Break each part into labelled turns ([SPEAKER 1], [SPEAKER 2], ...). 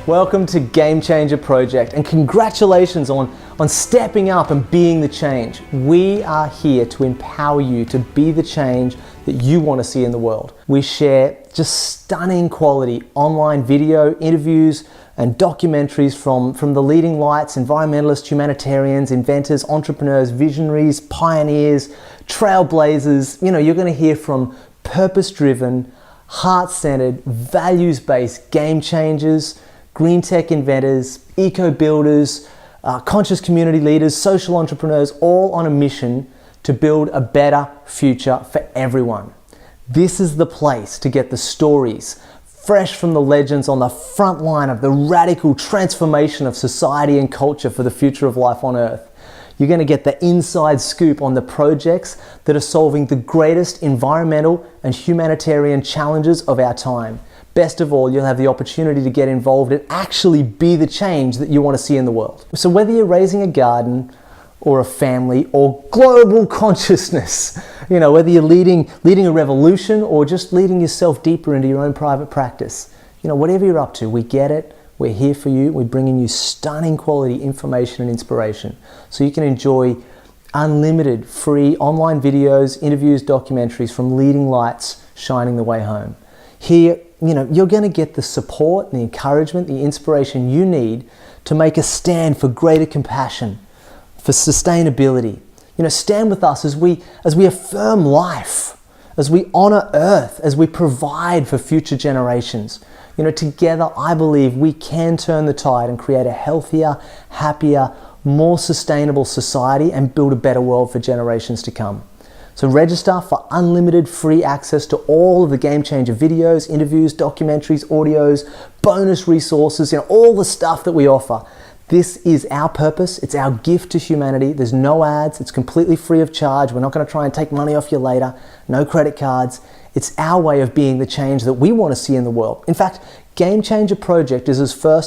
[SPEAKER 1] Welcome to Gamechanger Project, and congratulations on stepping up and being the change. We are here to empower you to be the change that you want to see in the world. We share just stunning quality online video, interviews, and documentaries from the leading lights, environmentalists, humanitarians, inventors, entrepreneurs, visionaries, pioneers, trailblazers. You know, you're going to hear from purpose-driven, heart-centered, values-based game changers, green tech inventors, eco-builders, conscious community leaders, social entrepreneurs, all on a mission to build a better future for everyone. This is the place to get the stories, fresh from the legends on the front line of the radical transformation of society and culture for the future of life on Earth. You're going to get the inside scoop on the projects that are solving the greatest environmental and humanitarian challenges of our time. Best of all, you'll have the opportunity to get involved and actually be the change that you want to see in the world. So whether you're raising a garden or a family or global consciousness, you know, whether you're leading a revolution or just leading yourself deeper into your own private practice, you know, whatever you're up to, we get it. We're here for you. We're bringing you stunning quality information and inspiration so you can enjoy unlimited free online videos, interviews, documentaries from leading lights shining the way home. Here, you know, you're going to get the support, the encouragement, the inspiration you need to make a stand for greater compassion, for sustainability. You know, stand with us as we affirm life, as we honor Earth, as we provide for future generations. You know, together, I believe we can turn the tide and create a healthier, happier, more sustainable society and build a better world for generations to come. So register for unlimited free access to all of the Gamechanger videos, interviews, documentaries, audios, bonus resources, you know, all the stuff that we offer. This is our purpose. It's our gift to humanity. There's no ads. It's completely free of charge. We're not going to try and take money off you later. No credit cards. It's our way of being the change that we want to see in the world. In fact, Gamechanger Project is as far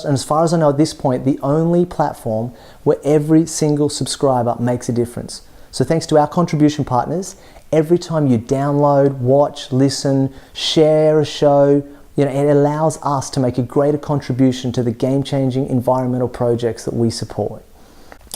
[SPEAKER 1] as I know at this point, the only platform where every single subscriber makes a difference. So thanks to our contribution partners, every time you download, watch, listen, share a show, you know, it allows us to make a greater contribution to the game-changing environmental projects that we support.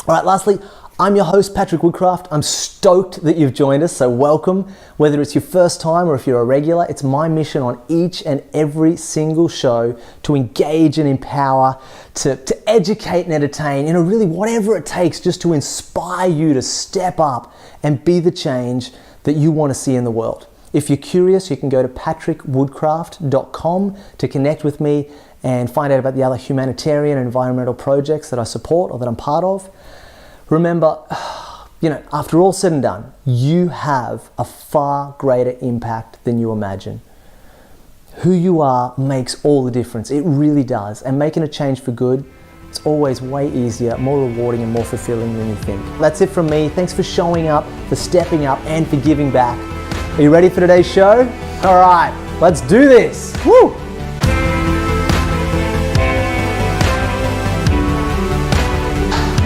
[SPEAKER 1] All right, lastly, I'm your host, Patrick Woodcraft. I'm stoked that you've joined us, so welcome. Whether it's your first time or if you're a regular, it's my mission on each and every single show to engage and empower, to educate and entertain, you know, really whatever it takes just to inspire you to step up and be the change that you want to see in the world. If you're curious, you can go to patrickwoodcraft.com to connect with me and find out about the other humanitarian and environmental projects that I support or that I'm part of. Remember, you know, after all said and done, you have a far greater impact than you imagine. Who you are makes all the difference. It really does. And making a change for good, it's always way easier, more rewarding and more fulfilling than you think. That's it from me. Thanks for showing up, for stepping up and for giving back. Are you ready for today's show? All right, let's do this. Woo!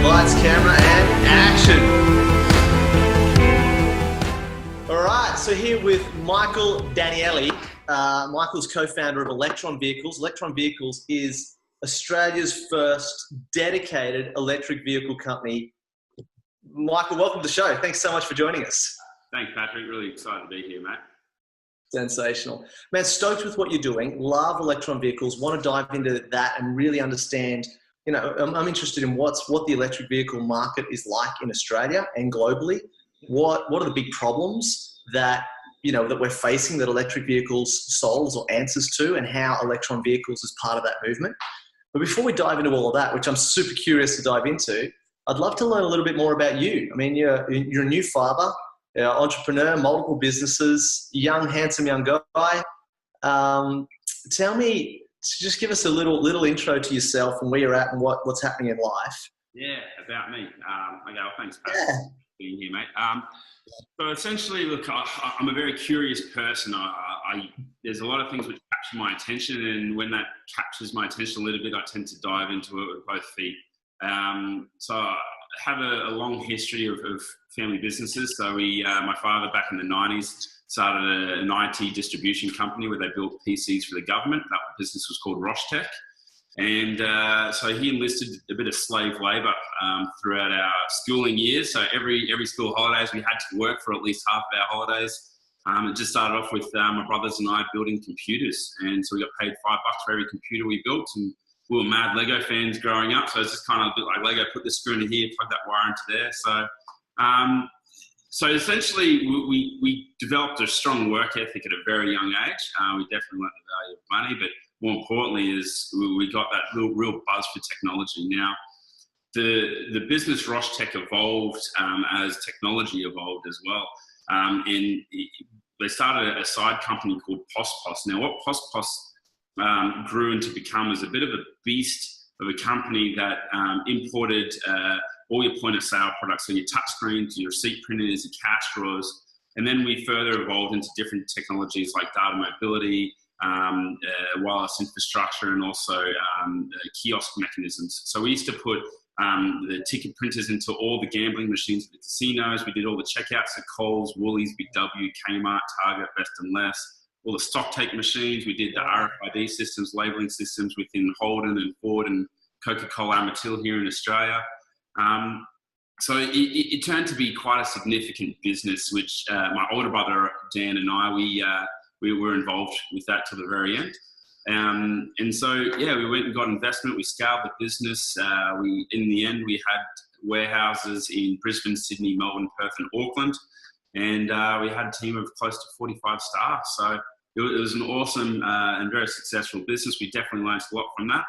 [SPEAKER 1] Lights, camera, and action. All right, so here with Michael Danielli. Michael's co-founder of Electron Vehicles. Electron Vehicles is Australia's first dedicated electric vehicle company. Michael, welcome to the show. Thanks so much for joining us.
[SPEAKER 2] Thanks, Patrick. Really excited to be here, mate.
[SPEAKER 1] Sensational. Man, stoked with what you're doing. Love Electron Vehicles. Want to dive into that and really understand. You know, I'm interested in what the electric vehicle market is like in Australia and globally. What are the big problems that, you know, that we're facing that electric vehicles solves or answers to, and how Electron Vehicles is part of that movement. But before we dive into all of that, which I'm super curious to dive into, I'd love to learn a little bit more about you. I mean, you're a new father, entrepreneur, multiple businesses, young, handsome young guy. Tell me, just give us a little intro to yourself and where you're at and what's happening in life.
[SPEAKER 2] Yeah, about me. Okay, well, thanks, Patrick, for being here, mate. So essentially, look, I'm a very curious person. There's a lot of things which capture my attention, and when that captures my attention a little bit, I tend to dive into it with both feet. So I have a long history of family businesses. So my father back in the 90s started an IT distribution company where they built PCs for the government. That business was called Roshtech. And so he enlisted a bit of slave labour throughout our schooling years. So every school holidays, we had to work for at least half of our holidays. It just started off with my brothers and I building computers. And so we got paid $5 for every computer we built. And we were mad Lego fans growing up. So it's just kind of a bit like Lego, put this screw into here, plug that wire into there. So essentially, we developed a strong work ethic at a very young age. We definitely learned the value of money, but more importantly is we got that real buzz for technology. Now, the business Roche Tech evolved as technology evolved as well. And they started a side company called POS. Now, what POS grew into become is a bit of a beast of a company that imported all your point of sale products, so your touch screens, your receipt printers, your cash drawers. And then we further evolved into different technologies like data mobility, wireless infrastructure, and also kiosk mechanisms. So we used to put the ticket printers into all the gambling machines at the casinos. We did all the checkouts at Coles, Woolies, Big W, Kmart, Target, Best and Less. All the stock take machines. We did the RFID systems, labeling systems within Holden and Ford and Coca-Cola Amatil here in Australia. So it turned to be quite a significant business, which my older brother Dan and I, we were involved with that to the very end. And so, yeah, we went and got investment. We scaled the business. In the end, we had warehouses in Brisbane, Sydney, Melbourne, Perth, and Auckland. And we had a team of close to 45 staff. So it was an awesome and very successful business. We definitely learned a lot from that.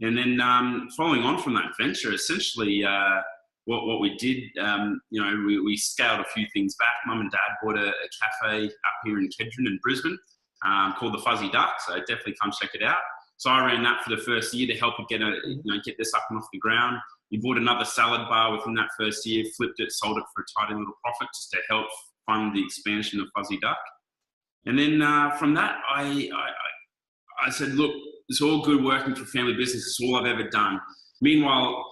[SPEAKER 2] And then following on from that venture, essentially what we did, we scaled a few things back. Mum and Dad bought a cafe up here in Kedron in Brisbane called the Fuzzy Duck. So definitely come check it out. So I ran that for the first year to help it get this up and off the ground. We bought another salad bar within that first year, flipped it, sold it for a tidy little profit just to help fund the expansion of Fuzzy Duck. And then from that, I said, look, it's all good working for family business. It's all I've ever done. Meanwhile,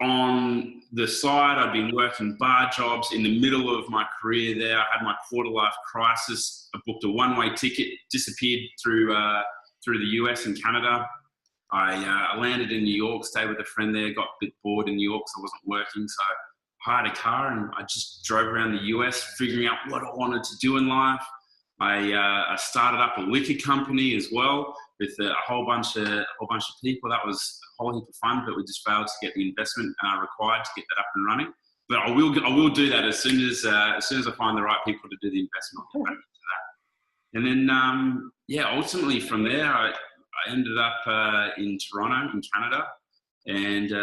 [SPEAKER 2] on the side, I'd been working bar jobs. In the middle of my career there, I had my quarter-life crisis. I booked a one-way ticket, disappeared through the US and Canada. I landed in New York, stayed with a friend there, got a bit bored in New York, so I wasn't working. So I hired a car and I just drove around the US, figuring out what I wanted to do in life. I started up a liquor company as well with a whole bunch of people. That was a whole heap of fun, but we just failed to get the investment required to get that up and running. But I will do that as soon as I find the right people to do the investment. I'll get back into that. And then ultimately from there, I ended up in Toronto, in Canada, and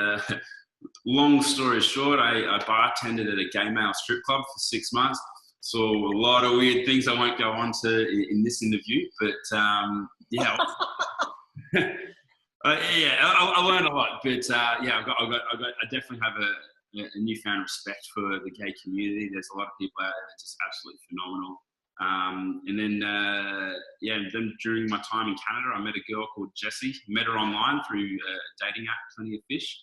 [SPEAKER 2] long story short, I bartended at a gay male strip club for 6 months. Saw a lot of weird things I won't go on to in this interview, but I learned a lot. But I definitely have a newfound respect for the gay community. There's a lot of people out there that are just absolutely phenomenal. Then during my time in Canada, I met a girl called Jessie. Met her online through a dating app, Plenty of Fish.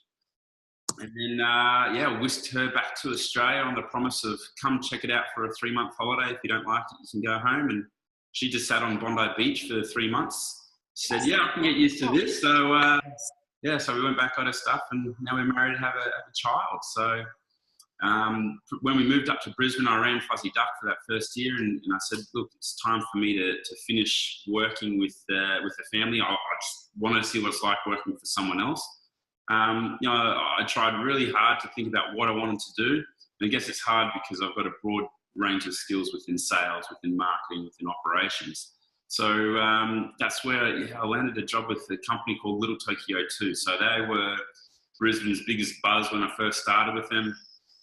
[SPEAKER 2] And then, whisked her back to Australia on the promise of come check it out for a 3-month holiday. If you don't like it, you can go home. And she just sat on Bondi Beach for 3 months. She said, yeah, I can get used to this. So, so we went back, got her stuff, and now we're married and have a child. So when we moved up to Brisbane, I ran Fuzzy Duck for that first year. And I said, look, it's time for me to finish working with the family. I just wanted to see what it's like working for someone else. I tried really hard to think about what I wanted to do. And I guess it's hard because I've got a broad range of skills within sales, within marketing, within operations. So that's where I landed a job with a company called Little Tokyo 2. So they were Brisbane's biggest buzz when I first started with them.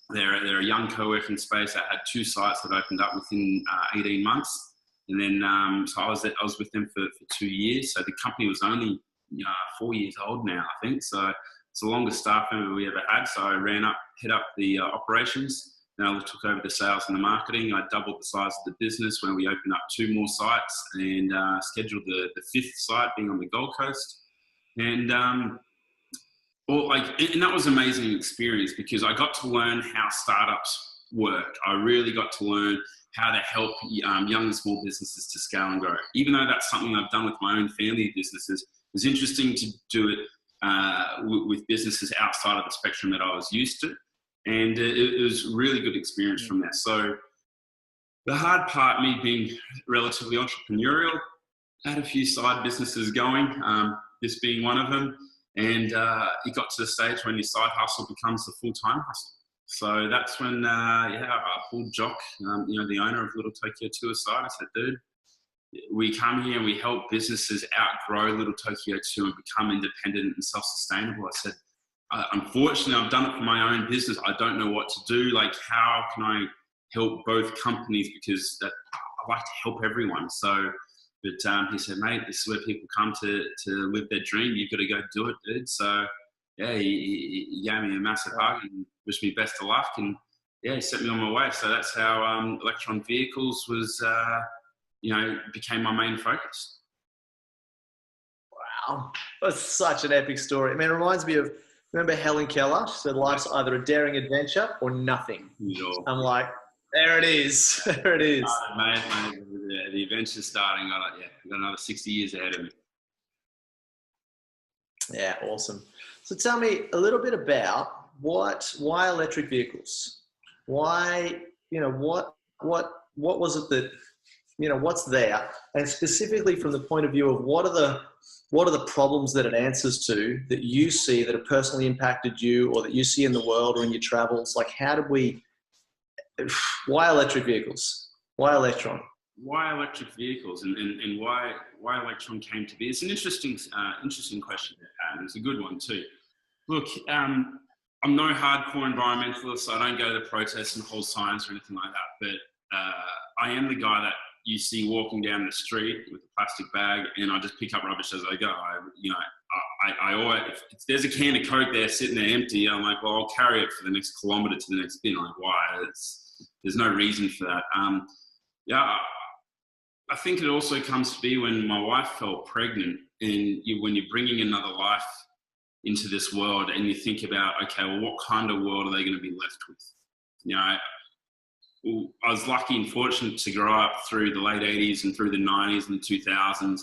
[SPEAKER 2] They're a young co-working space that had 2 sites that opened up within 18 months. And then so I was with them for 2 years. So the company was only 4 years old now, I think. So it's the longest staff member we ever had. So I head up the operations. Then I took over the sales and the marketing. I doubled the size of the business when we opened up 2 more sites and scheduled the 5th site being on the Gold Coast. And that was an amazing experience because I got to learn how startups work. I really got to learn how to help young and small businesses to scale and grow. Even though that's something I've done with my own family businesses, was interesting to do it with businesses outside of the spectrum that I was used to. And it was a really good experience from that. So the hard part, me being relatively entrepreneurial, I had a few side businesses going, this being one of them. And it got to the stage when your side hustle becomes the full-time hustle. So that's when, I pulled Jock, the owner of Little Tokyo 2 aside. I said, dude, we come here and we help businesses outgrow Little Tokyo 2 and become independent and self-sustainable. I said, unfortunately, I've done it for my own business. I don't know what to do. Like, how can I help both companies? Because I like to help everyone. So, but he said, mate, this is where people come to live their dream. You've got to go do it, dude. So, yeah, he gave me a massive hug and wished me best of luck. And, yeah, he set me on my way. So that's how Electron Vehicles was, became my main focus.
[SPEAKER 3] Wow. That's such an epic story. I mean, it reminds me of, remember Helen Keller? She said, life's either a daring adventure or nothing.
[SPEAKER 2] Sure.
[SPEAKER 3] I'm like, there it is. There it is.
[SPEAKER 2] Mate, the adventure's starting. I've got another 60 years ahead of me.
[SPEAKER 3] Yeah, awesome. So tell me a little bit about why electric vehicles? Why, what was it that, what's there? And specifically from the point of view of what are the problems that it answers to that you see that have personally impacted you or that you see in the world or in your travels? Like, why electric vehicles? Why Electron?
[SPEAKER 2] Why electric vehicles and why Electron came to be? It's an interesting question, and it's a good one too. Look, I'm no hardcore environmentalist, so I don't go to the protests and hold signs or anything like that, but I am the guy that you see walking down the street with a plastic bag, and I just pick up rubbish as I go. I always, if there's a can of Coke there sitting there empty, I'm like, well, I'll carry it for the next kilometre to the next bin. I'm like, why? There's no reason for that. I think it also comes to be when my wife fell pregnant, and when you're bringing another life into this world, and you think about, okay, well, what kind of world are they going to be left with? I was lucky and fortunate to grow up through the late 80s and through the 90s and the 2000s.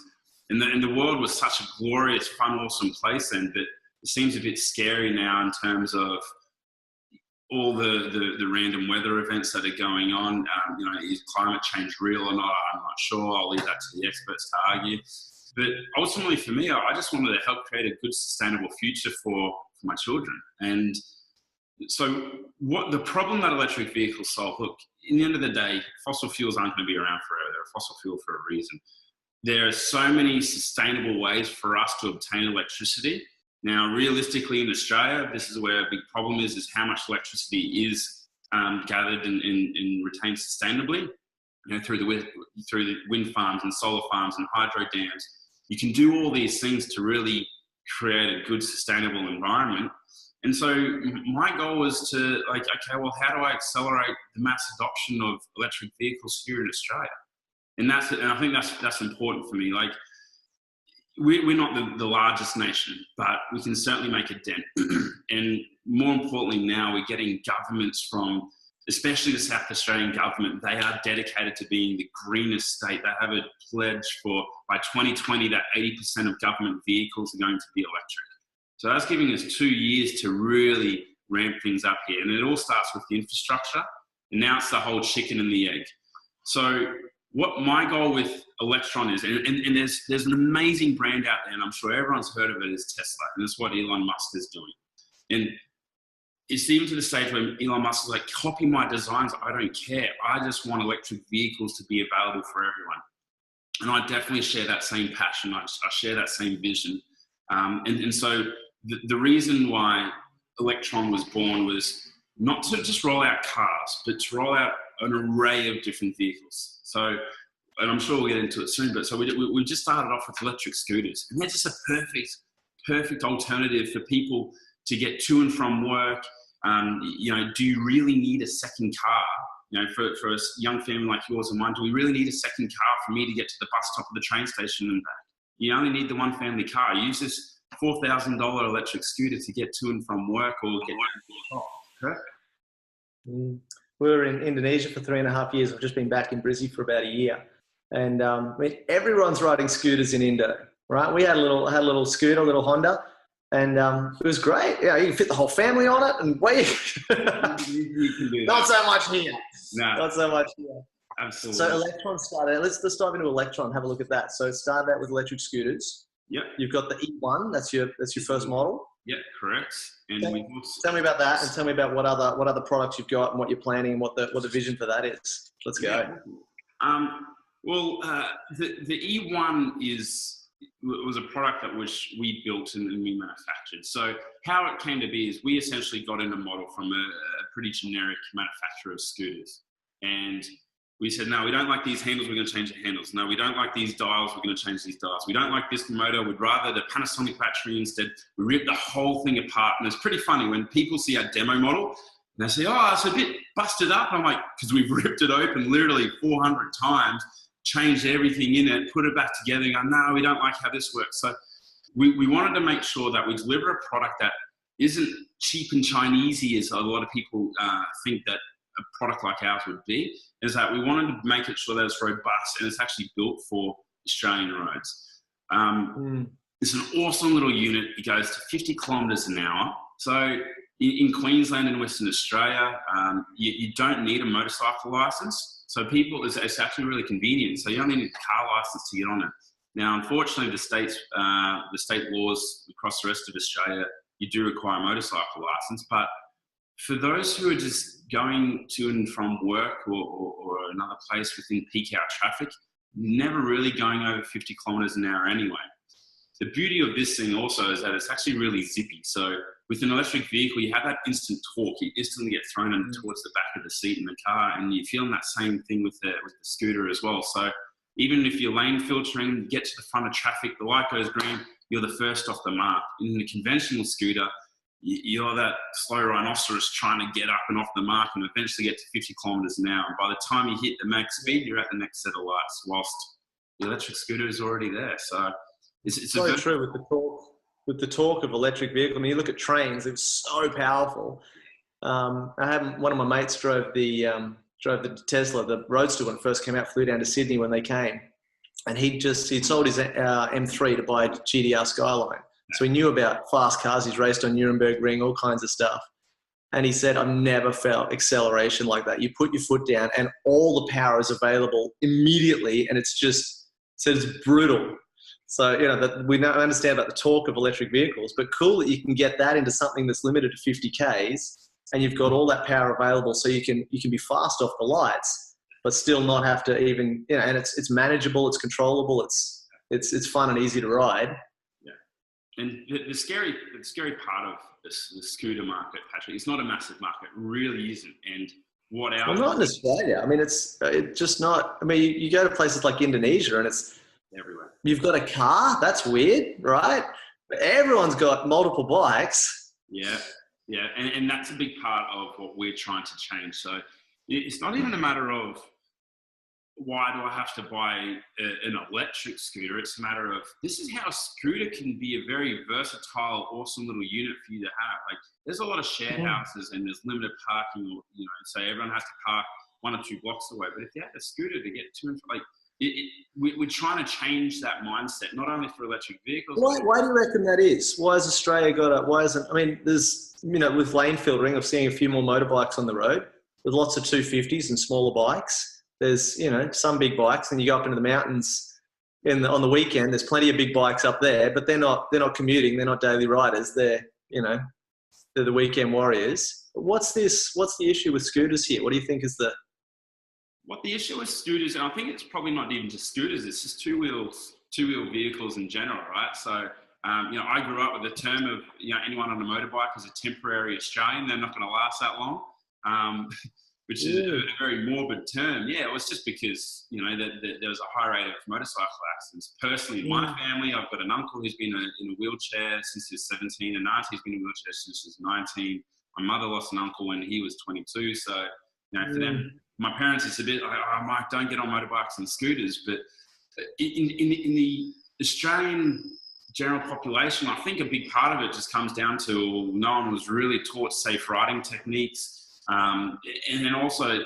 [SPEAKER 2] And the world was such a glorious, fun, awesome place then, but it seems a bit scary now in terms of all the random weather events that are going on. Is climate change real or not? I'm not sure. I'll leave that to the experts to argue. But ultimately for me, I just wanted to help create a good, sustainable future for my children. And so what the problem that electric vehicles solve, look, in the end of the day, fossil fuels aren't going to be around forever. They're a fossil fuel for a reason. There are so many sustainable ways for us to obtain electricity. Now, realistically in Australia, this is where a big problem is how much electricity is gathered and retained sustainably, through the wind farms and solar farms and hydro dams. You can do all these things to really create a good, sustainable environment. And so my goal was to how do I accelerate the mass adoption of electric vehicles here in Australia? And I think that's important for me. Like, we're not the largest nation, but we can certainly make a dent. And more importantly now, we're getting governments from, especially the South Australian government, they are dedicated to being the greenest state. They have a pledge for, by 2020, that 80% of government vehicles are going to be electric. So that's giving us 2 years to really ramp things up here. And it all starts with the infrastructure. And now it's the whole chicken and the egg. So what my goal with Electron is, and there's an amazing brand out there, and I'm sure everyone's heard of it, is Tesla. And that's what Elon Musk is doing. And it's even to the stage where Elon Musk is like, copy my designs. I don't care. I just want electric vehicles to be available for everyone. And I definitely share that same passion. I share that same vision. And so the reason why Electron was born was not to just roll out cars, but to roll out an array of different vehicles. So, and I'm sure we'll get into it soon, but so we just started off with electric scooters. And they're just a perfect alternative for people to get to and from work. Do you really need a second car? For a young family like yours and mine, do we really need a second car for me to get to the bus stop of the train station and back? You only need the one family car. Use this $4,000 electric scooter to get to and from work or get to perfect.
[SPEAKER 3] We were in Indonesia for 3.5 years. I've just been back in Brisbane for about a year. And everyone's riding scooters in Indo. right? We had a little scooter, a little Honda, and it was great. Yeah, you can fit the whole family on it, and
[SPEAKER 2] You can do that.
[SPEAKER 3] not so much here.
[SPEAKER 2] No,
[SPEAKER 3] Not so much here.
[SPEAKER 2] absolutely.
[SPEAKER 3] So Electron started. Let's dive into Electron. Have a look at that. So it started out with electric scooters.
[SPEAKER 2] Yep.
[SPEAKER 3] You've got the E1. That's your first model.
[SPEAKER 2] Yep, correct. And
[SPEAKER 3] Tell me about that, and tell me about what other products you've got, and what you're planning, and what the vision for that is. Let's go.
[SPEAKER 2] Well, the E1 was a product that we built and we manufactured. So how it came to be is we essentially got in a model from a pretty generic manufacturer of scooters, and we said, no, we don't like these handles, we're going to change the handles. No, we don't like these dials, we're going to change these dials. We don't like this motor, we'd rather the Panasonic battery instead. We ripped the whole thing apart, and it's pretty funny when people see our demo model, and they say, oh, it's a bit busted up. I'm like, because we've ripped it open literally 400 times, changed everything in it, put it back together, and go, no, we don't like how this works. So we wanted to make sure that we deliver a product that isn't cheap and Chinesey as a lot of people think that a product like ours would be, is that we wanted to make it sure that it's robust and it's actually built for Australian roads. It's an awesome little unit. It goes to 50 kilometres an hour. So in Queensland and Western Australia, you don't need a motorcycle license. So it's actually really convenient. So you only need a car license to get on it. Now, unfortunately, the state laws across the rest of Australia, you do require a motorcycle license. But for those who are just going to and from work or another place within peak hour traffic, never really going over 50 kilometres an hour anyway. The beauty of this thing also is that it's actually really zippy. So with an electric vehicle, you have that instant torque. You instantly get thrown in towards the back of the seat in the car, and you're feeling that same thing with the scooter as well. So even if you're lane filtering, you get to the front of traffic, the light goes green, you're the first off the mark. In the conventional scooter, you're that slow rhinoceros trying to get up and off the mark and eventually get to 50 kilometres an hour. And by the time you hit the max speed, you're at the next set of lights, whilst the electric scooter is already there. So it's
[SPEAKER 3] so true with the torque of electric vehicle. I mean, you look at trains; it's so powerful. I had one of my mates drove the Tesla, the Roadster when it first came out. Flew down to Sydney when they came, and he'd sold his M3 to buy a GDR Skyline. So he knew about fast cars. He's raced on Nuremberg Ring, all kinds of stuff. And he said, I've never felt acceleration like that. You put your foot down and all the power is available immediately. And it's brutal. So, we don't understand about the torque of electric vehicles, but cool that you can get that into something that's limited to 50 Ks and you've got all that power available so you can be fast off the lights, but still not have to even, and it's manageable, it's controllable, it's fun and easy to ride.
[SPEAKER 2] And the scary part of the scooter market, Patrick, it's not a massive market. It really isn't. And what else?
[SPEAKER 3] Well, not in Australia. I mean, it's just not. I mean, you go to places like Indonesia and it's
[SPEAKER 2] everywhere.
[SPEAKER 3] You've got a car. That's weird, right? But everyone's got multiple bikes.
[SPEAKER 2] Yeah. And that's a big part of what we're trying to change. So it's not even a matter of why do I have to buy an electric scooter? It's a matter of, this is how a scooter can be a very versatile, awesome little unit for you to have. Like, there's a lot of share houses and there's limited parking, or, so everyone has to park 1 or 2 blocks away. But if you have a scooter to get to and from, we're trying to change that mindset, not only for electric vehicles.
[SPEAKER 3] Why do you reckon that is? Why has Australia there's, with lane filtering, I'm seeing a few more motorbikes on the road with lots of 250s and smaller bikes. There's, some big bikes, and you go up into the mountains on the weekend, there's plenty of big bikes up there, but they're not commuting. They're not daily riders. They're the weekend warriors. But what's the issue with scooters here? What do you think is
[SPEAKER 2] what the issue with scooters, and I think it's probably not even just scooters, it's just two-wheel vehicles in general, right? So, I grew up with the term of, anyone on a motorbike is a temporary Australian. They're not going to last that long. Which is a very morbid term. Yeah, it was just because, there was a high rate of motorcycle accidents. Personally, in my family, I've got an uncle who's been in a wheelchair since he was 17, and auntie's been in a wheelchair since she was 19. My mother lost an uncle when he was 22. So, for them, my parents, it's a bit like, oh, Mike, don't get on motorbikes and scooters. But in the Australian general population, I think a big part of it just comes down to no one was really taught safe riding techniques. And then also,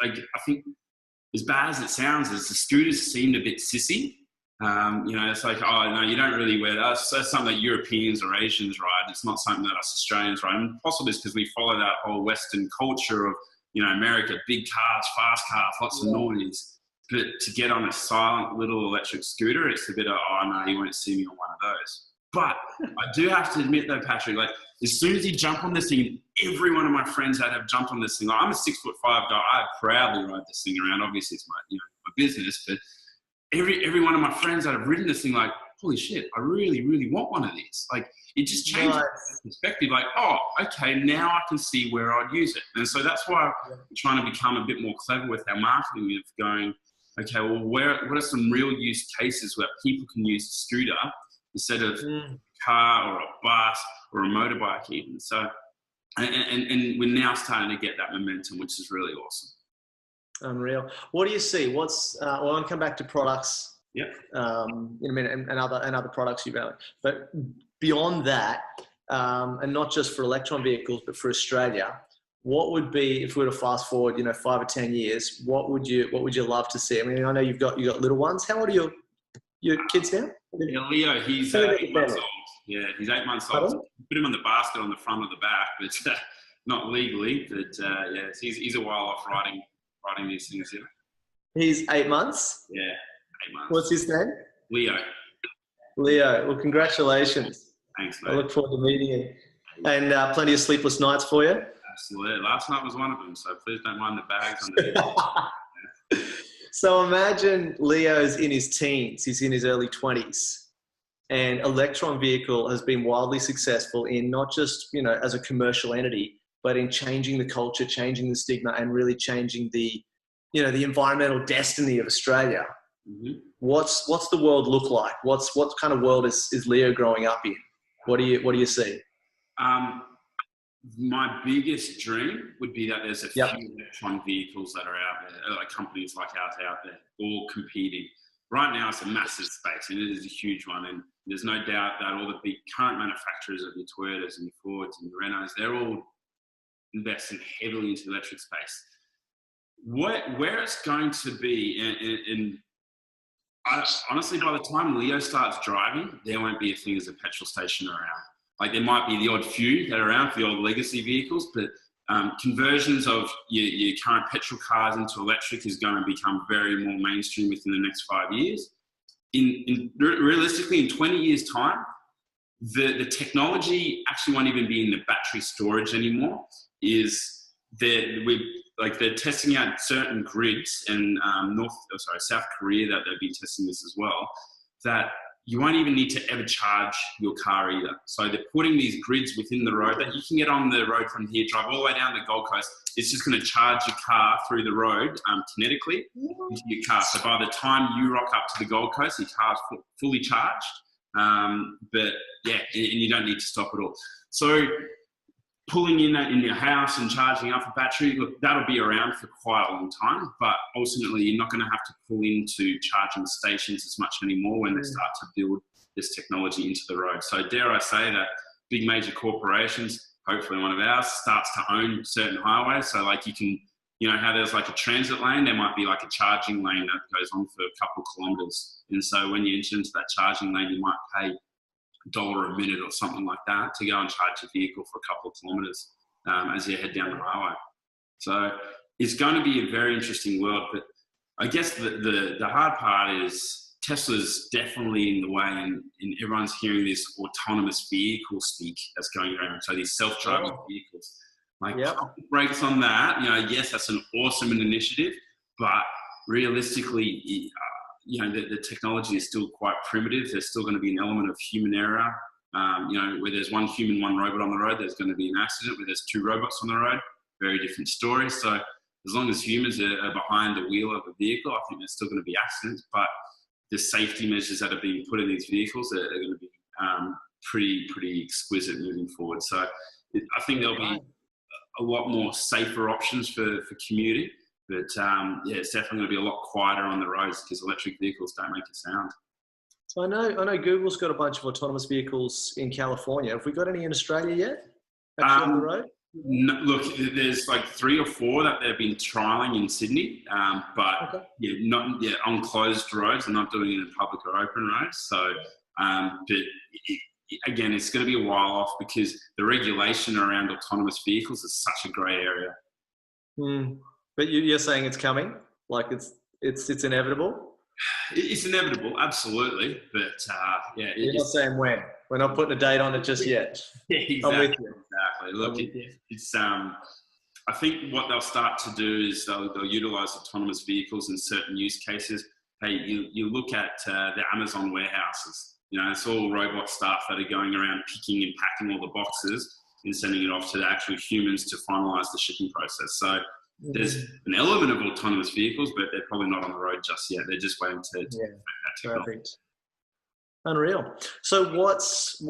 [SPEAKER 2] I think, as bad as it sounds, is the scooters seemed a bit sissy. It's like, oh, no, you don't really wear that. That's something that Europeans or Asians ride. It's not something that us Australians ride. And possibly it's because we follow that whole Western culture of, America, big cars, fast cars, lots of noise. But to get on a silent little electric scooter, it's a bit of, oh, no, you won't see me on one of those. But I do have to admit, though, Patrick, like, as soon as you jump on this thing, every one of my friends that have jumped on this thing, like, I'm a 6'5" guy. I proudly ride this thing around. Obviously, it's my, my business, but every one of my friends that have ridden this thing, like, holy shit, I really, really want one of these. Like, it just changes perspective. Like, oh, okay, now I can see where I'd use it. And so that's why we're trying to become a bit more clever with our marketing of going, okay, well, what are some real use cases where people can use a scooter instead of a car or a bus or a motorbike even. So, and we're now starting to get that momentum, which is really awesome.
[SPEAKER 3] Unreal. What do you see? Well, I'll come back to products.
[SPEAKER 2] Yeah.
[SPEAKER 3] In a minute, and other products you've got. But beyond that, and not just for Electron Vehicles, but for Australia, what would be, if we were to fast forward, 5 or 10 years, what would you love to see? I mean, I know you've got little ones. How old are your kids now?
[SPEAKER 2] Yeah, Leo, he's 8 months old. Yeah, he's 8 months old. Put him on the basket on the front of the back, but not legally. But yeah, he's a while off riding these things. Yeah.
[SPEAKER 3] He's 8 months.
[SPEAKER 2] Yeah, 8 months.
[SPEAKER 3] What's his name?
[SPEAKER 2] Leo.
[SPEAKER 3] Leo. Well, congratulations.
[SPEAKER 2] Thanks, mate.
[SPEAKER 3] I look forward to meeting you. And plenty of sleepless nights for you.
[SPEAKER 2] Absolutely. Last night was one of them, so please don't mind the bags under.
[SPEAKER 3] So imagine Leo's in his teens. He's in his early 20s. And Electron Vehicle has been wildly successful in not just, as a commercial entity, but in changing the culture, changing the stigma, and really changing the environmental destiny of Australia. Mm-hmm. What's the world look like? What kind of world is Leo growing up in? What do you see?
[SPEAKER 2] My biggest dream would be that there's a few electron vehicles that are out there, like companies like ours out there, all competing. Right now, it's a massive space, and it is a huge one. And there's no doubt that all the big current manufacturers of your Toyotas and your Fords and your Renaults, they're all investing heavily into the electric space. Where it's going to be, honestly, by the time Leo starts driving, there won't be a thing as a petrol station around. Like, there might be the odd few that are around for the old legacy vehicles, but conversions of your current petrol cars into electric is going to become very more mainstream within the next 5 years. Realistically, in 20 years' time, the technology actually won't even be in the battery storage anymore. They're testing out certain grids in South Korea that they've been testing this as well, that you won't even need to ever charge your car either. So they're putting these grids within the road that you can get on the road from here, drive all the way down the Gold Coast. It's just going to charge your car through the road kinetically into your car. So by the time you rock up to the Gold Coast, your car's fully charged. But yeah, and you don't need to stop at all. So pulling in that in your house and charging up a battery, look, that'll be around for quite a long time, but ultimately you're not going to have to pull into charging stations as much anymore when they start to build this technology into the road. So dare I say that big major corporations, hopefully one of ours, starts to own certain highways. So like you can, how there's like a transit lane, there might be like a charging lane that goes on for a couple of kilometers. And so when you enter into that charging lane, you might pay $1 a minute or something like that to go and charge your vehicle for a couple of kilometers as you head down the highway. So it's going to be a very interesting world, but I guess the hard part is Tesla's definitely in the way, and everyone's hearing this autonomous vehicle speak that's going around. So these self-driving vehicles, brakes on that. Yes, that's an awesome initiative, but realistically, the technology is still quite primitive. There's still going to be an element of human error. Where there's one human, one robot on the road, there's going to be an accident. Where there's two robots on the road, very different story. So as long as humans are behind the wheel of a vehicle, I think there's still going to be accidents. But the safety measures that are being put in these vehicles are going to be pretty exquisite moving forward. So I think there'll be a lot more safer options for commuting. But it's definitely going to be a lot quieter on the roads because electric vehicles don't make a sound.
[SPEAKER 3] So I know Google's got a bunch of autonomous vehicles in California. Have we got any in Australia yet? Actually on the road?
[SPEAKER 2] No, look, there's like 3 or 4 that they've been trialing in Sydney, but not on closed roads. They're not doing it in public or open roads. So, but again, it's going to be a while off because the regulation around autonomous vehicles is such a grey area.
[SPEAKER 3] But you're saying it's coming, like it's inevitable.
[SPEAKER 2] It's inevitable, absolutely. But
[SPEAKER 3] you're not saying when. We're not putting a date on it just yet.
[SPEAKER 2] Yeah, exactly.
[SPEAKER 3] I'm with you.
[SPEAKER 2] Exactly. Look, it's I think what they'll start to do is they'll utilise autonomous vehicles in certain use cases. Hey, you look at the Amazon warehouses. You know, it's all robot staff that are going around picking and packing all the boxes and sending it off to the actual humans to finalise the shipping process. So there's an element of autonomous vehicles, but they're probably not on the road just yet. They're just waiting to
[SPEAKER 3] perfect. Unreal. So what's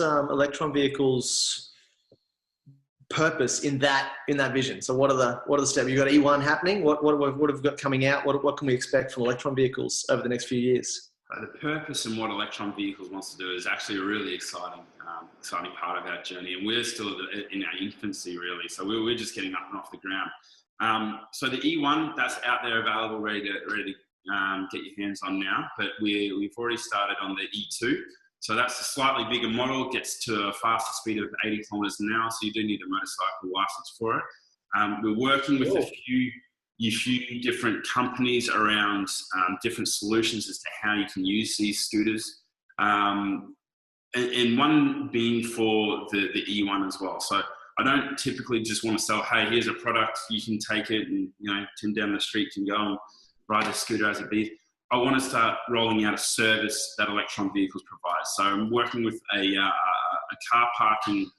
[SPEAKER 3] Electron Vehicles' purpose in that vision? So what are the steps? You've got E1 happening. What have we got coming out? What can we expect from Electron Vehicles over the next few years?
[SPEAKER 2] The purpose and what Electron Vehicles wants to do is actually a really exciting part of our journey, and we're still in our infancy, really. So we're just getting up and off the ground. So the E1 that's out there available, ready to get your hands on now, but we've already started on the E2. So that's a slightly bigger model, gets to a faster speed of 80 kilometers an hour. So you do need a motorcycle license for it. We're working with a few different companies around different solutions as to how you can use these scooters. And one being for the E1 as well. So I don't typically just want to sell, hey, here's a product, you can take it and, you know, Tim down the street can go and ride a scooter as a beast. I want to start rolling out a service that Electron Vehicles provides. So I'm working with a car parking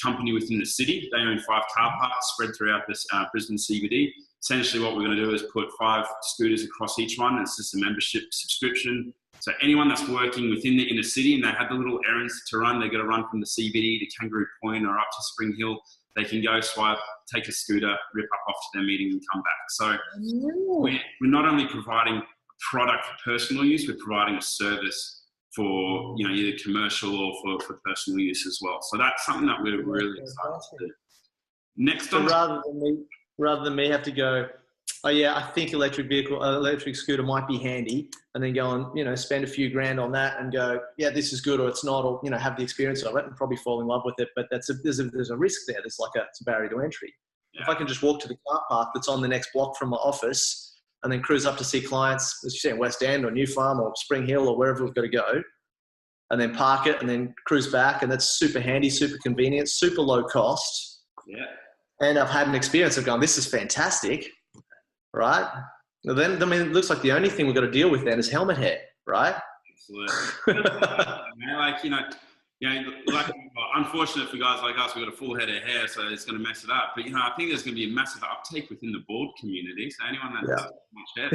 [SPEAKER 2] company within the city. They own 5 car parks spread throughout this Brisbane CBD. Essentially what we're going to do is put 5 scooters across each one. It's just a membership subscription. So anyone that's working within the inner city and they have the little errands to run, they're going to run from the CBD to Kangaroo Point or up to Spring Hill, they can go swipe, take a scooter, rip up off to their meeting and come back. So we're not only providing a product for personal use, we're providing a service for, you know, either commercial or for personal use as well. So that's something that we're really excited to do. Next on,
[SPEAKER 3] rather than me have to go, oh yeah, I think electric scooter might be handy, and then go and, you know, spend a few grand on that and go, yeah, this is good or it's not, or, you know, have the experience of it and probably fall in love with it. But there's a risk there. There's like it's a barrier to entry. Yeah. If I can just walk to the car park that's on the next block from my office and then cruise up to see clients, as you say, in West End or New Farm or Spring Hill or wherever we've got to go, and then park it and then cruise back, and that's super handy, super convenient, super low cost.
[SPEAKER 2] Yeah. And
[SPEAKER 3] I've had an experience of going, this is fantastic. Right? Well, then, I mean, it looks like the only thing we've got to deal with then is helmet hair, right?
[SPEAKER 2] Absolutely. Like, you know, like, unfortunate for guys like us, we've got a full head of hair, so it's going to mess it up. But, you know, I think there's going to be a massive uptake within the bald community. So anyone that does much hair.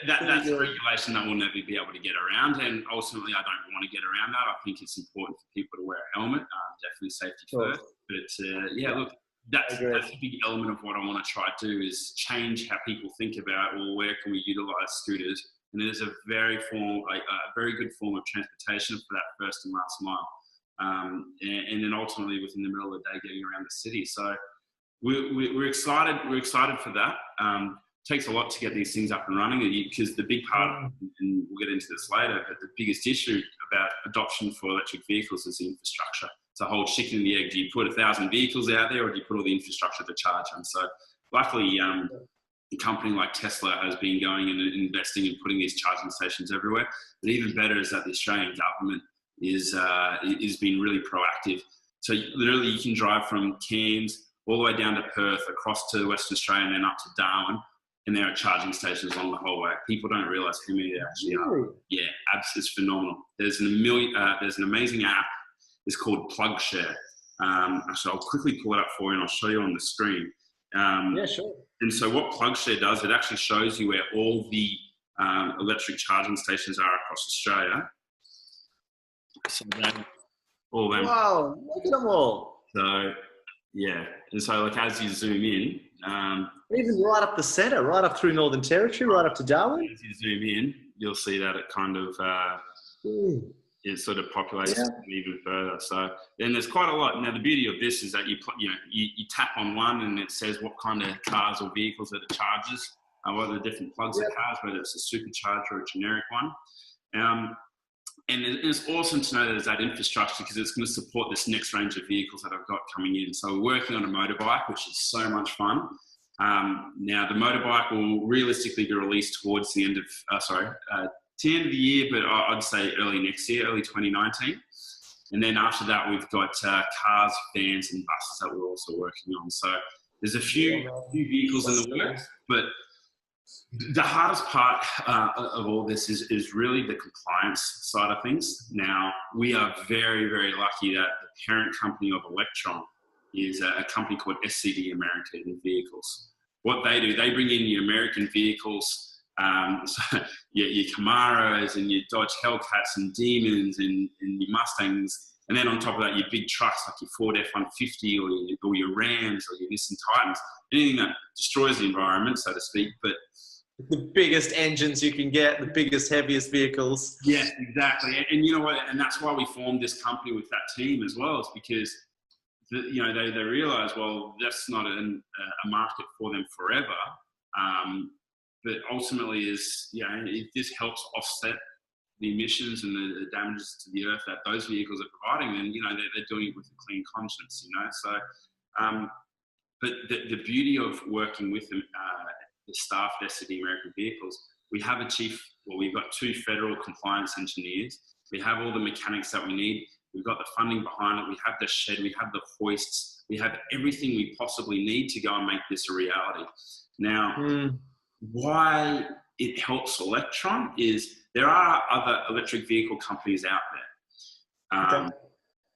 [SPEAKER 2] That's a regulation that we'll never be able to get around, and ultimately I don't want to get around that. I think it's important for people to wear a helmet, definitely safety first. But look, that's a big element of what I want to try to do is change how people think about, well, where can we utilize scooters? And there's a very good form of transportation for that first and last mile, and then ultimately within the middle of the day getting around the city. So we're excited. We're excited for that. Takes a lot to get these things up and running, because the big part, and we'll get into this later, but the biggest issue about adoption for electric vehicles is the infrastructure. It's a whole chicken and the egg. Do you put 1,000 vehicles out there, or do you put all the infrastructure to charge them? So luckily, a company like Tesla has been going and investing and putting these charging stations everywhere. But even better is that the Australian government is being really proactive. So literally you can drive from Cairns all the way down to Perth, across to Western Australia, and then up to Darwin. And there are charging stations along the whole way. People don't realise how many there actually are. Yeah, it's phenomenal. There's an amazing app. It's called PlugShare. So I'll quickly pull it up for you and I'll show you on the screen.
[SPEAKER 3] Yeah, sure.
[SPEAKER 2] And so what PlugShare does, it actually shows you where all the electric charging stations are across Australia. So all them.
[SPEAKER 3] Wow, look at them all.
[SPEAKER 2] So yeah, and so like as you zoom in,
[SPEAKER 3] even right up the centre, right up through Northern Territory, right up to Darwin.
[SPEAKER 2] As you zoom in, you'll see that it kind of it sort of populates even further. So then there's quite a lot. Now the beauty of this is that you tap on one and it says what kind of cars or vehicles that it charges, what are the different plugs of cars, whether it's a supercharger or a generic one. And it's awesome to know that there's that infrastructure because it's going to support this next range of vehicles that I've got coming in. So we're working on a motorbike, which is so much fun. Now the motorbike will realistically be released towards the end of, the end of the year, but I'd say early next year, early 2019. And then after that, we've got cars, vans, and buses that we're also working on. So there's a few vehicles in the works, but the hardest part of all this is really the compliance side of things. Now, we are very, very lucky that the parent company of Electron is a company called SCD American Vehicles. What they do, they bring in your American vehicles, so your Camaros and your Dodge Hellcats and Demons and your Mustangs, and then on top of that, your big trucks like your Ford F-150 or your Rams or your Nissan Titans, anything that destroys the environment, so to speak. But
[SPEAKER 3] the biggest engines you can get, the biggest, heaviest vehicles.
[SPEAKER 2] Yes, exactly. And you know what? And that's why we formed this company with that team as well, is because they realize, well, that's not a market for them forever. But ultimately it just helps offset the emissions and the damages to the earth that those vehicles are providing. And, they're doing it with a clean conscience, So, but the beauty of working with them, the staff at SCD American Vehicles, we've got 2 federal compliance engineers. We have all the mechanics that we need. We've got the funding behind it. We have the shed. We have the hoists. We have everything we possibly need to go and make this a reality. Now, why it helps Electron is there are other electric vehicle companies out there.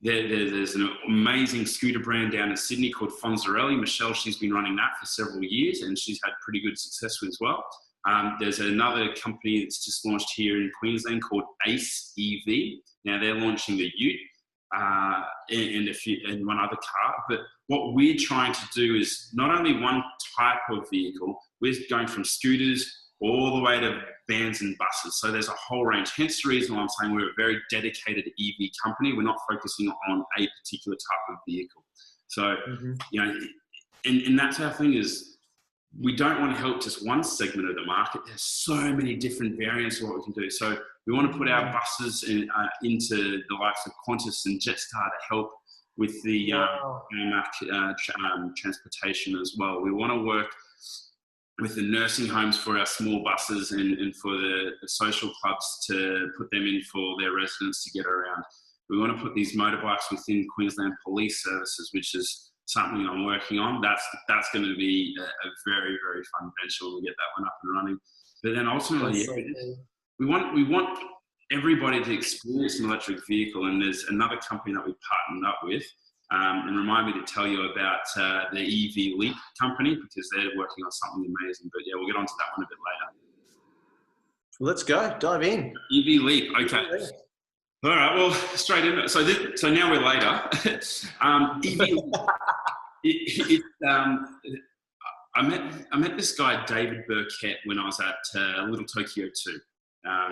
[SPEAKER 2] There's an amazing scooter brand down in Sydney called Fonzarelli. Michelle, she's been running that for several years and she's had pretty good success with as well. There's another company that's just launched here in Queensland called Ace EV. Now they're launching the Ute and one other car. But what we're trying to do is not only one type of vehicle, we're going from scooters all the way to vans and buses. So there's a whole range. Hence the reason why I'm saying we're a very dedicated EV company. We're not focusing on a particular type of vehicle. So, and that's our thing is we don't want to help just one segment of the market. There's so many different variants of what we can do. So we want to put our buses into the likes of Qantas and Jetstar to help with the transportation as well. We want to work with the nursing homes for our small buses and for the social clubs to put them in for their residents to get around. We want to put these motorbikes within Queensland Police Services, which is something I'm working on. That's going to be a very, very fun venture when we get that one up and running. But then ultimately, we want everybody to experience an electric vehicle, and there's another company that we partnered up with. And remind me to tell you about the EV Leap company because they're working on something amazing. But yeah, we'll get onto that one a bit later.
[SPEAKER 3] Let's go. Dive in.
[SPEAKER 2] EV Leap. Okay. All right. Well, straight in. So now we're later. EV Leap. I met this guy David Burkett when I was at Little Tokyo 2.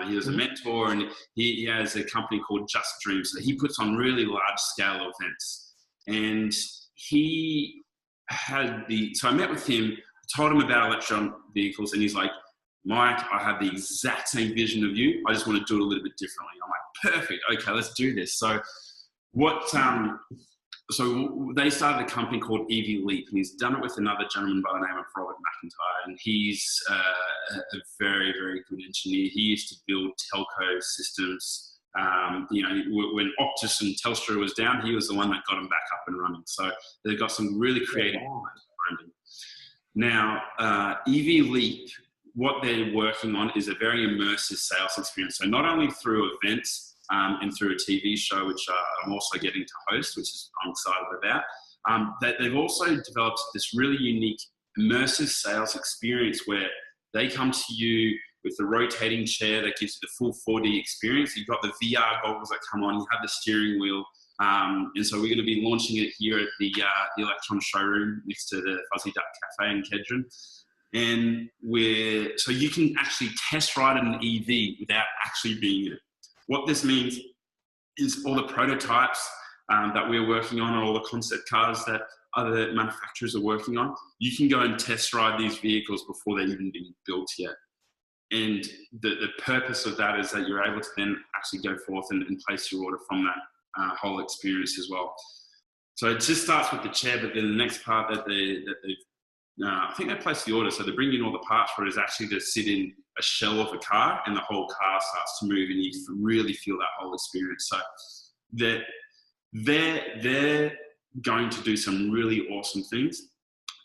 [SPEAKER 2] He was a mentor, and he has a company called Just Dream. So he puts on really large scale events. And he had so I met with him, told him about Electron Vehicles, and he's like, Mike, I have the exact same vision of you. I just want to do it a little bit differently. I'm like, perfect. Okay, let's do this. So so they started a company called EV Leap, and he's done it with another gentleman by the name of Robert McIntyre, and he's a very, very good engineer. He used to build telco systems. When Optus and Telstra was down, he was the one that got them back up and running. So they've got some really creative branding. Now, EV Leap, what they're working on is a very immersive sales experience. So not only through events and through a TV show, which I'm also getting to host, which I'm excited about, that they've also developed this really unique immersive sales experience where they come to you with the rotating chair that gives you the full 4D experience. You've got the VR goggles that come on, you have the steering wheel. And so we're going to be launching it here at the Electron showroom next to the Fuzzy Duck Cafe in Kedron. And so you can actually test ride an EV without actually being in it. What this means is all the prototypes that we're working on, or all the concept cars that other manufacturers are working on. You can go and test ride these vehicles before they're even being built yet. And the purpose of that is that you're able to then actually go forth and place your order from that whole experience as well. So it just starts with the chair, but then the next part that I think they place the order, so they bring in all the parts for it, is actually to sit in a shell of a car, and the whole car starts to move, and you really feel that whole experience. So they're going to do some really awesome things,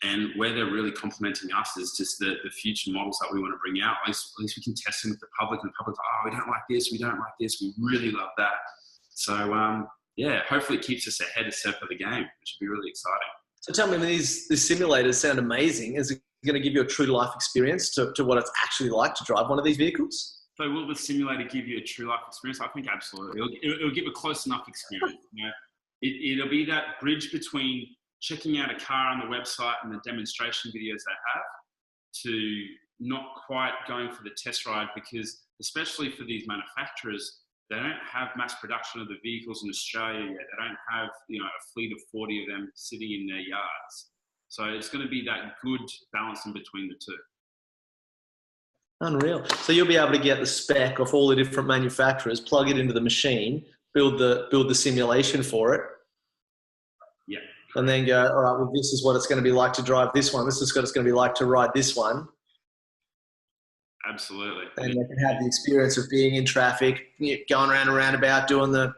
[SPEAKER 2] and where they're really complimenting us is just the future models that we want to bring out. At least we can test them with the public, and the public's like, oh, we don't like this, we don't like this, we really love that. So yeah, hopefully it keeps us ahead of step of the game, which would be really exciting. So
[SPEAKER 3] tell me, these simulators sound amazing. Is it going to give you a true life experience to what it's actually like to drive one of these vehicles?
[SPEAKER 2] So will the simulator give you a true life experience? I think absolutely. It'll give a close enough experience. You know, it'll be that bridge between checking out a car on the website and the demonstration videos they have, to not quite going for the test ride, because especially for these manufacturers, they don't have mass production of the vehicles in Australia yet. They don't have, you know, a fleet of 40 of them sitting in their yards. So it's going to be that good balance in between the two.
[SPEAKER 3] Unreal. So you'll be able to get the spec of all the different manufacturers, plug it into the machine, build the simulation for it.
[SPEAKER 2] Yeah.
[SPEAKER 3] And then go, all right, well, this is what it's going to be like to drive this one. This is what it's going to be like to ride this one.
[SPEAKER 2] Absolutely.
[SPEAKER 3] And they can have the experience of being in traffic, going around a roundabout, doing the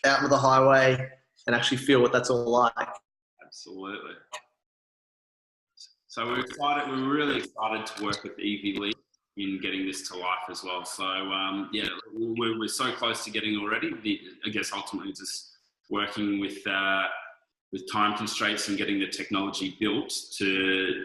[SPEAKER 3] out on the highway, and actually feel what that's all like.
[SPEAKER 2] Absolutely. So we're excited. We're really excited to work with EV League in getting this to life as well. So yeah, we're so close to getting already. I guess ultimately just working with time constraints and getting the technology built to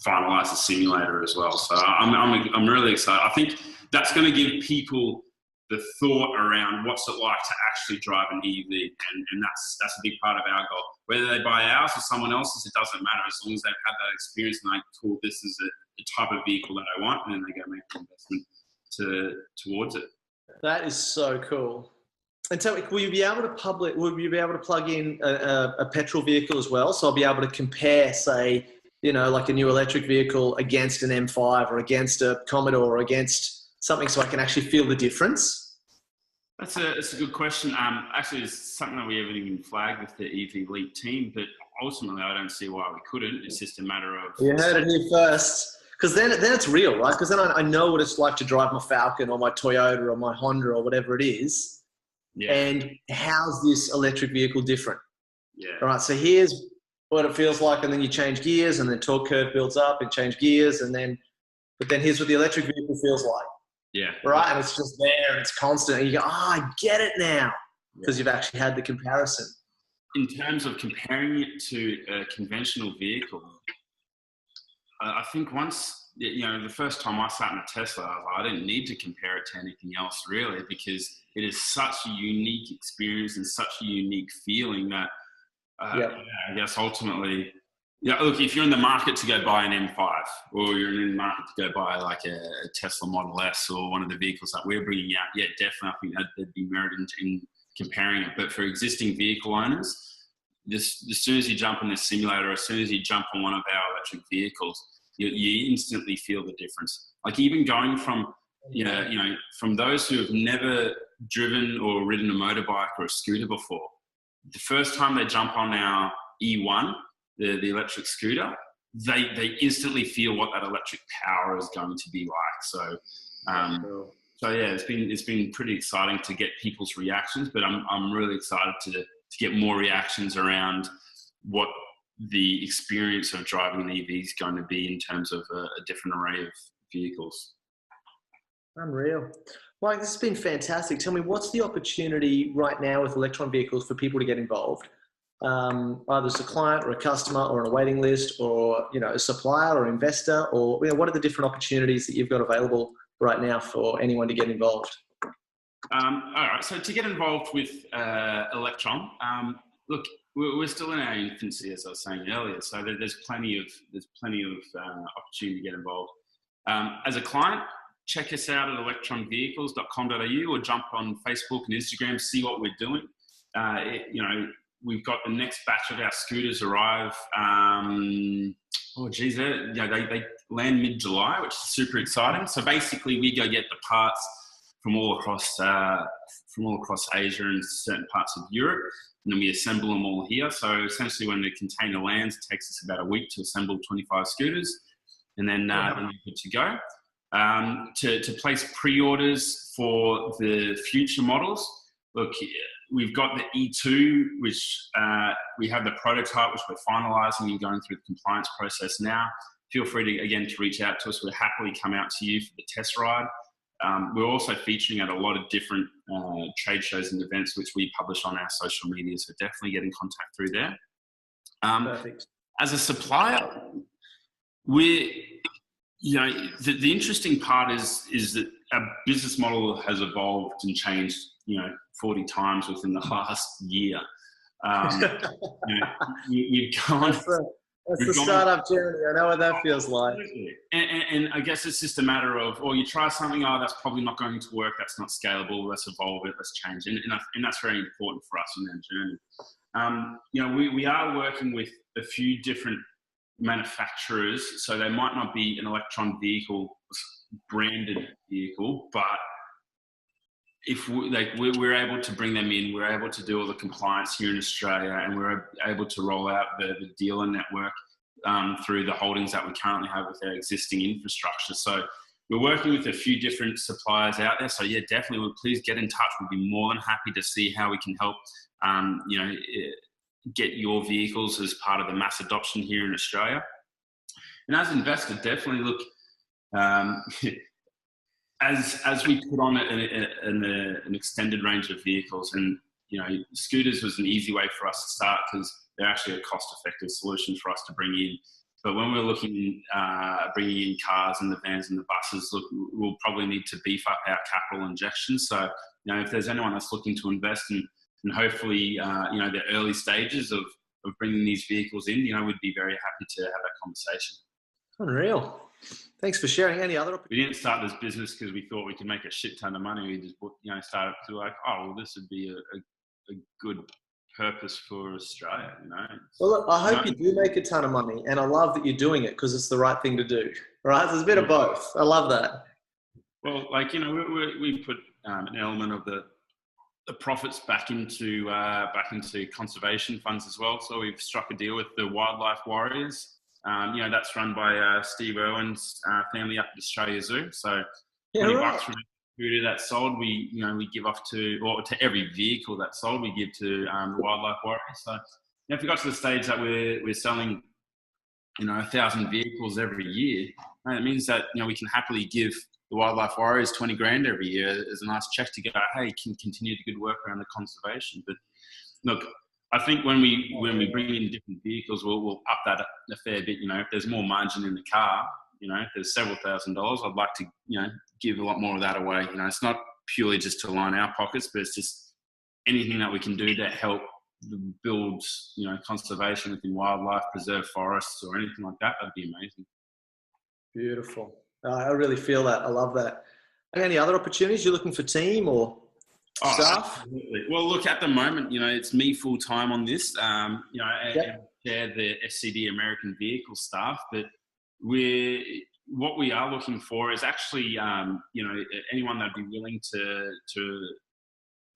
[SPEAKER 2] finalize the simulator as well. So I'm really excited. I think that's going to give people the thought around what's it like to actually drive an EV, and that's a big part of our goal. Whether they buy ours or someone else's, it doesn't matter, as long as they've had that experience and like, cool, this is the type of vehicle that I want, and then they go make the investment towards it.
[SPEAKER 3] That is so cool. And tell me, will you be able to plug in a petrol vehicle as well? So I'll be able to compare, say, you know, like a new electric vehicle against an M5 or against a Commodore or against something, so I can actually feel the difference?
[SPEAKER 2] That's a good question. Actually, it's something that we haven't even flagged with the EV Leap team, but ultimately I don't see why we couldn't. It's just a matter of...
[SPEAKER 3] You heard it here first. Because then it's real, right? Because then I know what it's like to drive my Falcon or my Toyota or my Honda or whatever it is. Yeah. And how's this electric vehicle different?
[SPEAKER 2] Yeah.
[SPEAKER 3] All right, so here's what it feels like, and then you change gears, and then torque curve builds up and change gears, but then here's what the electric vehicle feels like.
[SPEAKER 2] Yeah.
[SPEAKER 3] Right, and it's just there, and it's constant, and you go, oh, I get it now, because you've actually had the comparison.
[SPEAKER 2] In terms of comparing it to a conventional vehicle, I think once, you know, the first time I sat in a Tesla, I didn't need to compare it to anything else really, because it is such a unique experience and such a unique feeling that I guess ultimately, look, if you're in the market to go buy an M5, or you're in the market to go buy like a Tesla Model S or one of the vehicles that we're bringing out, yeah, definitely I think that'd be merit in comparing it. But for existing vehicle owners, as soon as you jump in this simulator, as soon as you jump on one of our electric vehicles, you instantly feel the difference. Like even going from, you know, from those who have never driven or ridden a motorbike or a scooter before, the first time they jump on our E1, the electric scooter, they instantly feel what that electric power is going to be like. So yeah, it's been pretty exciting to get people's reactions, but I'm really excited to get more reactions around what the experience of driving an EV is going to be in terms of a different array of vehicles.
[SPEAKER 3] Unreal. Mike, this has been fantastic. Tell me, what's the opportunity right now with Electron Vehicles for people to get involved? Either as a client or a customer or on a waiting list, or, you know, a supplier or investor, or, you know, what are the different opportunities that you've got available right now for anyone to get involved?
[SPEAKER 2] All right. So to get involved with Electron, look, we're still in our infancy, as I was saying earlier. So there's plenty of opportunity to get involved. As a client, check us out at electronvehicles.com.au or jump on Facebook and Instagram, see what we're doing. You know, we've got the next batch of our scooters arrive. They land mid-July, which is super exciting. So basically, we go get the parts from all across Asia and certain parts of Europe, and then we assemble them all here. So essentially, when the container lands, it takes us about a week to assemble 25 scooters, and then we're good to go. To place pre-orders for the future models, look, we've got the E2, which we have the prototype, which we're finalising and going through the compliance process now. Feel free to, again, to reach out to us. We'll happily come out to you for the test ride. We're also featuring at a lot of different trade shows and events, which we publish on our social media. So definitely get in contact through there.
[SPEAKER 3] Perfect.
[SPEAKER 2] As a supplier, the interesting part is that our business model has evolved and changed, 40 times within the last year. We've gone.
[SPEAKER 3] That's the startup journey. I know what that feels like.
[SPEAKER 2] And I guess it's just a matter of, you try something, that's probably not going to work. That's not scalable. Let's evolve it. Let's change it. And that's very important for us in our journey. We are working with a few different manufacturers, so they might not be an Electron vehicle branded vehicle, but if we're able to bring them in, we're able to do all the compliance here in Australia, and we're able to roll out the dealer network through the holdings that we currently have with our existing infrastructure. So we're working with a few different suppliers out there. So yeah, definitely, please get in touch. We'd be more than happy to see how we can help, get your vehicles as part of the mass adoption here in Australia. And as an investor, definitely look, as we put on an extended range of vehicles, and scooters was an easy way for us to start because they're actually a cost-effective solution for us to bring in. But when we're looking bringing in cars and the vans and the buses, look, we'll probably need to beef up our capital injection. So if there's anyone that's looking to invest in, and hopefully the early stages of bringing these vehicles in, we'd be very happy to have that conversation.
[SPEAKER 3] Unreal. Thanks for sharing. Any other?
[SPEAKER 2] We didn't start this business because we thought we could make a shit ton of money. We just, started to like, this would be a good purpose for Australia,
[SPEAKER 3] Well, look, I hope you do make a ton of money, and I love that you're doing it because it's the right thing to do. Right? There's a bit of both. I love that.
[SPEAKER 2] Well, we put an element of the profits back into conservation funds as well. So we've struck a deal with the Wildlife Warriors. That's run by Steve Irwin's family up at Australia Zoo. So $20 from every scooter that's sold, we give off to every vehicle that's sold, we give to the Wildlife Warriors. So if we got to the stage that we're selling, 1,000 vehicles every year, it means that we can happily give the Wildlife Warriors 20 grand every year as a nice check to go, hey, can continue the good work around the conservation. But look, I think when we bring in different vehicles, we'll up that a fair bit. If there's more margin in the car, if there's several $1,000s, I'd like to, give a lot more of that away. It's not purely just to line our pockets, but it's just anything that we can do to help build, conservation within wildlife, preserve forests or anything like that. That'd be amazing.
[SPEAKER 3] Beautiful. I really feel that. I love that. Any other opportunities? You're looking for team or staff?
[SPEAKER 2] Absolutely. Well, look, at the moment, it's me full time on this. I share the SCD American Vehicle staff, but what we are looking for is actually, anyone that'd be willing to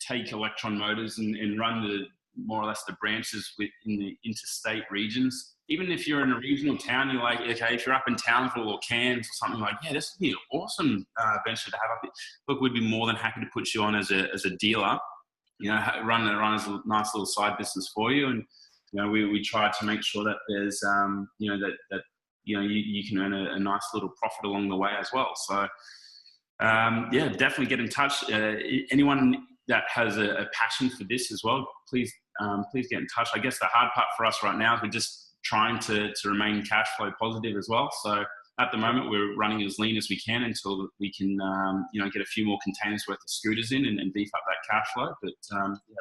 [SPEAKER 2] take Electron Motors and run more or less the branches within the interstate regions. Even if you're in a regional town, you're like, okay, if you're up in Townsville or Cairns or something, like, yeah, this would be an awesome venture to have up here. Look, we'd be more than happy to put you on as a dealer, run as a nice little side business for you. And, we try to make sure that there's, you can earn a nice little profit along the way as well. So, definitely get in touch. Anyone that has a passion for this as well, please get in touch. I guess the hard part for us right now is we're just trying to remain cash flow positive as well. So at the moment, we're running as lean as we can until we can, get a few more containers worth of scooters in and beef up that cash flow. But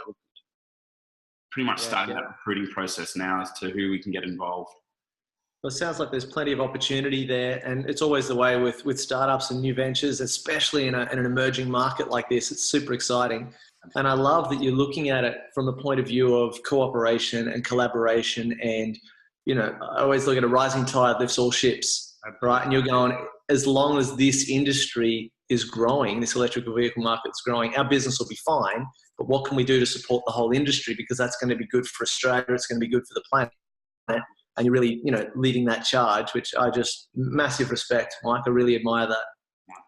[SPEAKER 2] we're pretty much starting that recruiting process now as to who we can get involved.
[SPEAKER 3] Well, it sounds like there's plenty of opportunity there, and it's always the way with startups and new ventures, especially in an emerging market like this. It's super exciting. And I love that you're looking at it from the point of view of cooperation and collaboration. And, you know, I always look at a rising tide lifts all ships, right? And you're going, as long as this industry is growing, this electrical vehicle market's growing, our business will be fine. But what can we do to support the whole industry? Because that's going to be good for Australia. It's going to be good for the planet. And you're really, you know, leading that charge, which I just, massive respect, Mike. I really admire that.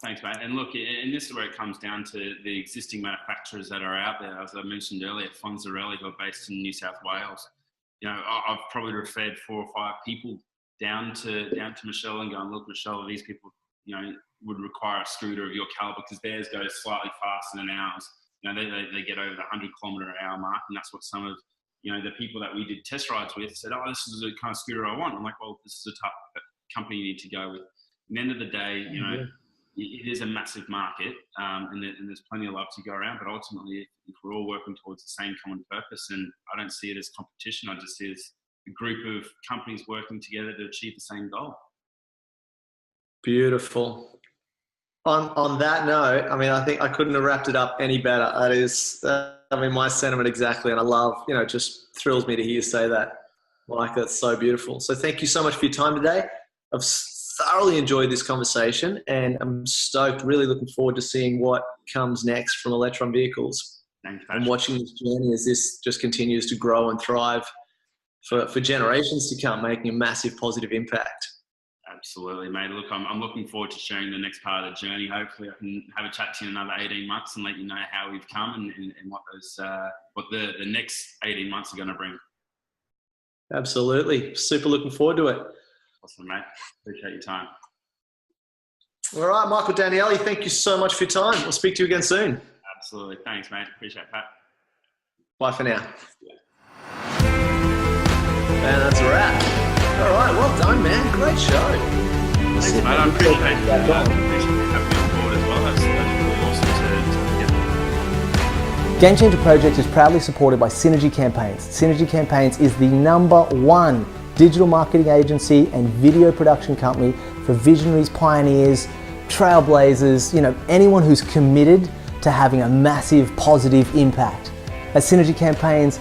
[SPEAKER 2] Thanks, mate. And look, and this is where it comes down to the existing manufacturers that are out there. As I mentioned earlier, Fonzarelli, who are based in New South Wales. You know, I've probably referred 4 or 5 people down to Michelle and going, look, Michelle, these people, you know, would require a scooter of your caliber because theirs goes slightly faster than ours. You know, they get over the 100-kilometre-an-hour mark, and that's what some of, you know, the people that we did test rides with said, oh, this is the kind of scooter I want. I'm like, well, this is the type of company you need to go with. At the end of the day, you know, it is a massive market, and there's plenty of love to go around, but ultimately, if we're all working towards the same common purpose, and I don't see it as competition, I just see it as a group of companies working together to achieve the same goal.
[SPEAKER 3] Beautiful. On that note, I mean, I think I couldn't have wrapped it up any better. That is, I mean, my sentiment exactly. And I love, you know, it just thrills me to hear you say that. Like, that's so beautiful. So thank you so much for your time today. I've thoroughly enjoyed this conversation, and I'm stoked, really looking forward to seeing what comes next from Electron Vehicles.
[SPEAKER 2] Thanks,
[SPEAKER 3] and watching this journey as this just continues to grow and thrive for generations to come, making a massive positive impact.
[SPEAKER 2] Absolutely, mate. Look, I'm looking forward to sharing the next part of the journey. Hopefully I can have a chat to you in another 18 months and let you know how we've come and what the next 18 months are going to bring.
[SPEAKER 3] Absolutely. Super looking forward to it.
[SPEAKER 2] Awesome, mate. Appreciate your time.
[SPEAKER 3] All right, Michael Danielli, thank you so much for your time. We'll speak to you again soon.
[SPEAKER 2] Absolutely. Thanks, mate. Appreciate it, Pat.
[SPEAKER 3] Bye for now. Yeah. And that's a wrap. All right, well done, man. Great show.
[SPEAKER 2] Thanks, mate. I appreciate having me on board as well. That's really awesome to get.
[SPEAKER 1] Gamechanger Project is proudly supported by Synergy Campaigns. Synergy Campaigns is the #1 digital marketing agency and video production company for visionaries, pioneers, trailblazers, you know, anyone who's committed to having a massive positive impact. At Synergy Campaigns,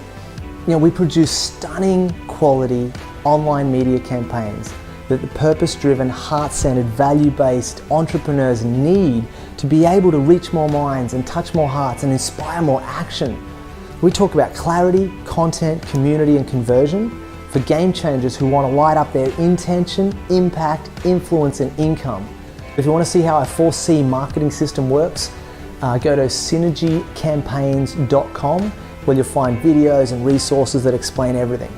[SPEAKER 1] you know, we produce stunning quality online media campaigns that the purpose-driven, heart-centered, value-based entrepreneurs need to be able to reach more minds and touch more hearts and inspire more action. We talk about clarity, content, community, and conversion for game changers who want to light up their intention, impact, influence, and income. If you want to see how our 4C marketing system works, go to synergycampaigns.com where you'll find videos and resources that explain everything.